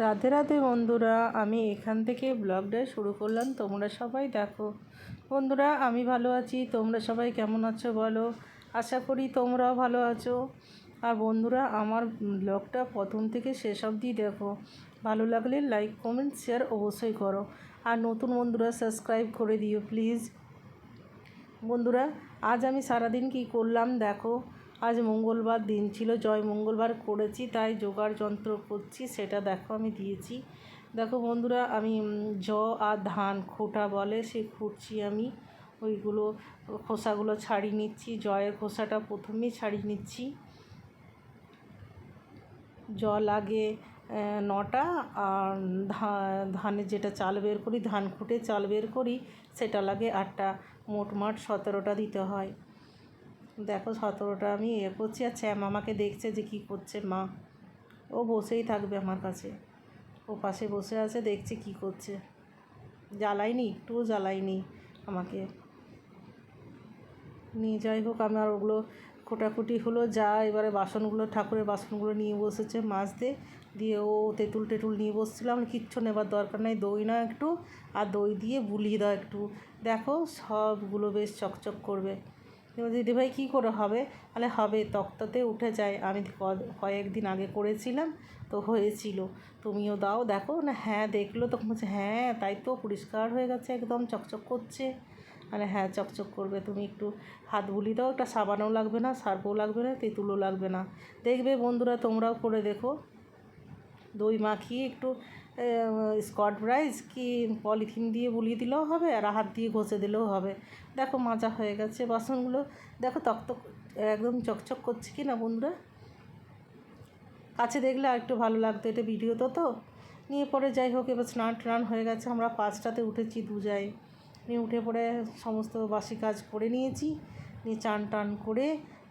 রাধে রাধে বন্ধুরা, আমি এখান থেকে ব্লগটা শুরু করলাম। তোমরা সবাই দেখো। বন্ধুরা, আমি ভালো আছি, তোমরা সবাই কেমন আছো বলো। আশা করি তোমরাও ভালো আছো। আর বন্ধুরা, আমার ব্লগটা প্রথম থেকে শেষ অবধি দেখো। ভালো লাগলে লাইক কমেন্ট শেয়ার অবশ্যই করো। আর নতুন বন্ধুরা সাবস্ক্রাইব করে দিও প্লিজ। বন্ধুরা, আজ আমি সারাদিন কি করলাম দেখো। আজ মঙ্গলবার দিন ছিল, জয় মঙ্গলবার করেছি, তাই জোগাড় যন্ত্র করছি, সেটা দেখো আমি দিয়েছি। দেখো বন্ধুরা, আমি আর ধান খোটা বলে সে খুঁড়ছি আমি। ওইগুলো খোসাগুলো ছাড়িয়ে নিচ্ছি। জয়ের খোসাটা প্রথমেই ছাড়িয়ে নিচ্ছি। লাগে 9টা, আর ধানের যেটা চাল বের করি, ধান খুঁটে চাল বের করি, সেটা লাগে 8টা। মোটমাট 17টা দিতে হয়। দেখো 17টা আমি করছি। আর শ্যাম আমাকে দেখছে যে কী করছে মা। ও বসেই থাকবে আমার কাছে, ও পাশে বসে আছে, দেখছে কি করছে। জ্বালাইনি, একটুও জ্বালাইনি আমাকে। নিয়ে যাই হোক, আমার ওগুলো কোটাকুটি হলো যা। এবারে বাসনগুলো, ঠাকুরের বাসনগুলো নিয়ে বসেছে মাজতে। দিয়ে ও তেঁতুল টেতুল নিয়ে বসছিলাম। কিচ্ছু নেবার দরকার নেই, দই না একটু, আর দই দিয়ে বুলিয়ে দাও একটু, দেখো সবগুলো বেশ চকচক করবে। এবার দিদিভাই কী করে হবে? তাহলে হবে, তক্তাতে উঠে যায়। আমি কয়েকদিন আগে করেছিলাম তো হয়েছিল। তুমিও দাও, দেখো না। হ্যাঁ দেখলো, তখন বলছে হ্যাঁ তাই তো, পরিষ্কার হয়ে গেছে, একদম চকচক করছে। মানে হ্যাঁ, চকচক করবে। তুমি একটু হাত বুলিয়ে দাও, একটা সাবানও লাগবে না, সার্ফও লাগবে না, তেঁতুলও লাগবে না। দেখবে বন্ধুরা, তোমরাও করে দেখো। দই মাখিয়ে একটু স্কচ ব্রাইট কি পলিথিন দিয়ে বুলিয়ে দিলেও হবে, আর হাত দিয়ে ঘষে দিলেও হবে। দেখো মাজা হয়ে গেছে বাসনগুলো। দেখো তকতক একদম চকচক করছে কি না বন্ধুরা। কাছে দেখলে আর একটু ভালো লাগতো, এটা ভিডিও তো নিয়ে পরে যাই হোক। এবার স্নান টান হয়ে গেছে, আমরা 5টাতে উঠেছি দুজাই। নিয়ে উঠে পড়ে সমস্ত বাসি কাজ করে নিয়েছি। নিয়ে চান টান করে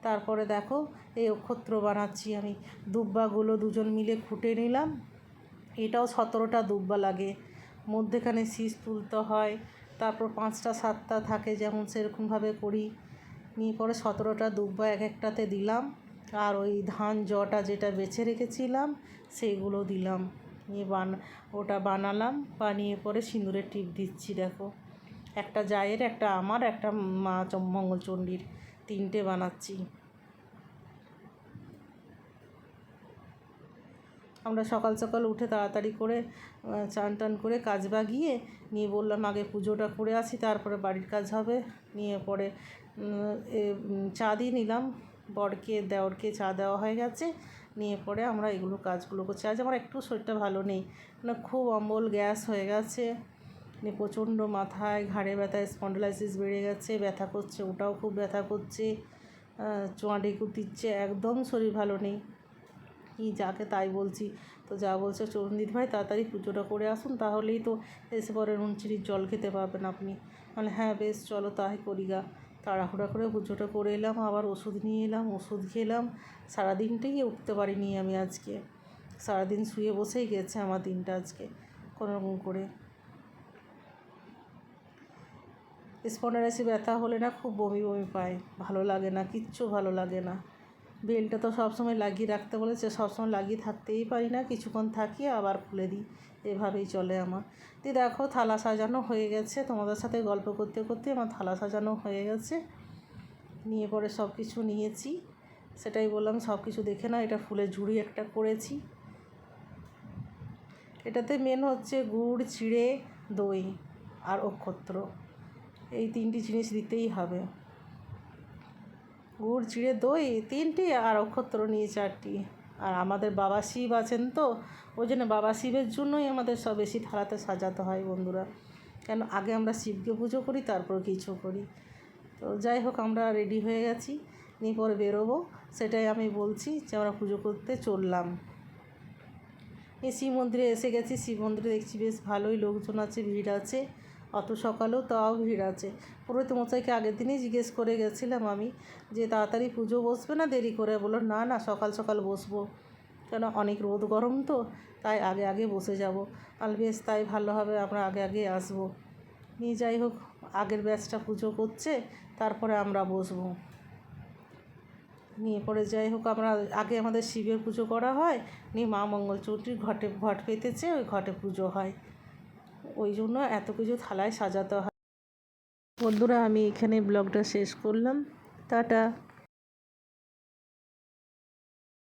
তারপরে দেখো এই অক্ষত্র বানাচ্ছি আমি। দুব্বাগুলো দুজন মিলে খুঁটে নিলাম। এটাও 17টা দুব্বা লাগে, মধ্যেখানে শীষ তুলতে হয়। তারপর 5টা 7টা থাকে, যেমন সেরকমভাবে করি। নিয়ে পরে 17টা দুব্বা এক একটাতে দিলাম। আর ওই ধান জটা যেটা বেছে রেখেছিলাম সেইগুলো দিলাম। নিয়ে ওটা বানালাম। বানিয়ে পরে সিঁদুরের টিপ দিচ্ছি। দেখো, একটা জায়ের, একটা আমার, একটা মা মঙ্গলচণ্ডীর, 3টে বানাচ্ছি। আমরা সকাল সকাল উঠে তাড়াতাড়ি করে চান টান করে কাজ বাগিয়ে নিয়ে বললাম আগে পুজোটা করে আসি, তারপরে বাড়ির কাজ হবে। নিয়ে পরে চা দিয়ে নিলাম। বরকে দেওরকে চা দেওয়া হয়ে গেছে। নিয়ে পরে আমরা এগুলো কাজগুলো করছি। আজ আমার একটু শরীরটা ভালো নেই, মানে খুব অম্বল গ্যাস হয়ে গেছে। নিয়ে প্রচণ্ড মাথায় ঘাড়ে ব্যথা, স্পন্ডালাইসিস বেড়ে গেছে, ব্যথা করছে, ওটাও খুব ব্যথা করছে, চোঁয়া ঢেকুর দিচ্ছে, একদম শরীর ভালো নেই। কি যাকে তাই বলছি, তো যা বলছে চলুন দিদিভাই তাড়াতাড়ি পুজোটা করে আসুন, তাহলেই তো এসে পরে নুন চিনির জল খেতে পারবেন আপনি। মানে হ্যাঁ বেশ চলো তাই করি গা। তাড়াহুড়া করে পুজোটা করে এলাম, আবার ওষুধ নিয়ে এলাম, ওষুধ খেলাম। সারাদিনটাই উঠতে পারিনি আমি আজকে। সারাদিন শুয়ে বসেই গেছে আমার দিনটা আজকে কোনোরকম করে। স্পন্ডালাইটিস ব্যথা হলে না খুব বমি বমি পায়, ভালো লাগে না, কিচ্ছু ভালো লাগে না। বেলটা তো সবসময় লাগিয়ে রাখতে বলেছে, সবসময় লাগিয়ে থাকতেই পারি না, কিছুক্ষণ থাকি আবার খুলে দিই, এভাবেই চলে আমার। দিয়ে দেখো থালা সাজানো হয়ে গেছে, তোমাদের সাথে গল্প করতে করতে আমার থালা সাজানো হয়ে গেছে। নিয়ে পরে সব কিছু নিয়েছি, সেটাই বললাম সব কিছু দেখে না। এটা ফুলের ঝুড়ি একটা করেছি। এটাতে মেন হচ্ছে গুড়, চিড়ে, দই আর অক্ষত্র, এই 3টি জিনিস দিতেই হবে। গুড়, চিড়ে, দই 3টি, আর অক্ষত্র নিয়ে 4টি। আর আমাদের বাবা শিব আছেন তো, ওই জন্য বাবা শিবের জন্যই আমাদের সব বেশি থালাতে সাজাতে হয় বন্ধুরা। কেন আগে আমরা শিবকে পুজো করি, তারপর কিছু করি। তো যাই হোক, আমরা রেডি হয়ে গেছি, নিয়ে পরে বেরোবো। সেটাই আমি বলছি যে আমরা পুজো করতে চললাম। এই শিব মন্দিরে এসে গেছি। শিব মন্দিরে দেখছি বেশ ভালোই লোকজন আছে, ভিড় আছে। অত সকালেও তাও ভিড় আছে। পুরোহিত মশাইকে আগের দিনই জিজ্ঞেস করে গেছিলাম আমি যে তাড়াতাড়ি পুজো বসবে না দেরি করে? বললো না না, সকাল সকাল বসবো, কেন অনেক রোদ গরম তো, তাই আগে আগে বসে যাব। আর বেশ তাই ভালো হবে, আমরা আগে আগে আসবো। নিয়ে যাই হোক, আগের ব্যাচটা পুজো করছে, তারপরে আমরা বসবো। নিয়ে পরে যাই হোক আমরা আগে আমাদের শিবের পুজো করা হয়, নিয়ে মা মঙ্গলচণ্ডীর ঘট পেতেছে, ওই ঘটে পুজো হয়, ওই জন্য এত কিছু থালায় সাজাতে হয়। বন্ধুরা, আমি এখানে ব্লগটা শেষ করলাম। টাটা।